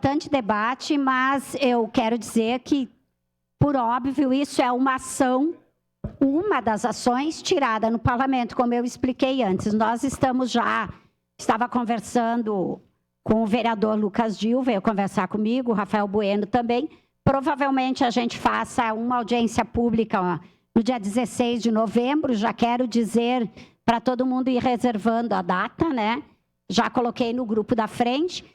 importante debate, mas eu quero dizer que, por óbvio, isso é uma das ações tirada no parlamento, como eu expliquei antes. Nós estava conversando com o vereador Lucas Dil, veio conversar comigo, o Rafael Bueno também. Provavelmente a gente faça uma audiência pública no dia 16 de novembro, já quero dizer para todo mundo ir reservando a data, né? Já coloquei no grupo da frente.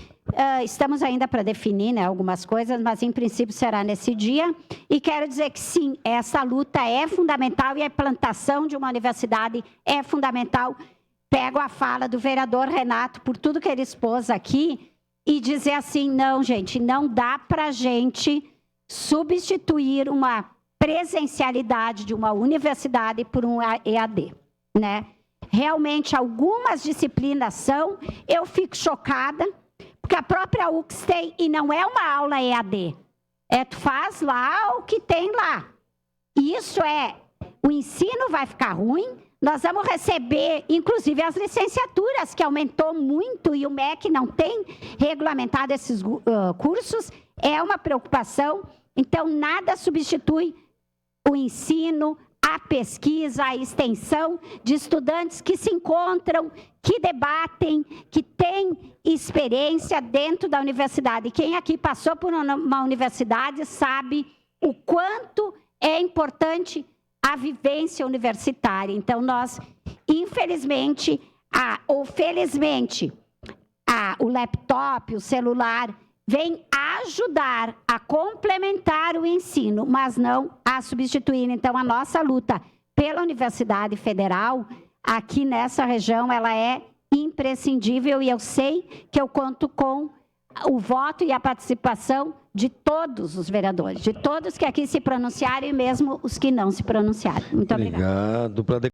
Estamos ainda para definir, né, algumas coisas, mas em princípio será nesse dia. E quero dizer que sim, essa luta é fundamental e a implantação de uma universidade é fundamental. Pego a fala do vereador Renato, por tudo que ele expôs aqui, e dizer assim, não, gente, não dá para a gente substituir uma presencialidade de uma universidade por um EAD, né? Realmente, algumas disciplinas eu fico chocada, porque a própria UX tem, e não é uma aula EAD, tu faz lá o que tem lá. Isso o ensino vai ficar ruim, nós vamos receber, inclusive, as licenciaturas, que aumentou muito, e o MEC não tem regulamentado esses cursos, é uma preocupação. Então, nada substitui o ensino, a pesquisa, a extensão de estudantes que se encontram, que debatem, que têm experiência dentro da universidade. Quem aqui passou por uma universidade sabe o quanto é importante a vivência universitária. Então, nós, infelizmente, ou felizmente, o laptop, o celular, vem ajudar a complementar o ensino, mas não a substituir. Então, a nossa luta pela Universidade Federal, aqui nessa região, ela é imprescindível, e eu sei que eu conto com o voto e a participação de todos os vereadores, de todos que aqui se pronunciaram e mesmo os que não se pronunciaram. Muito obrigada. Obrigado.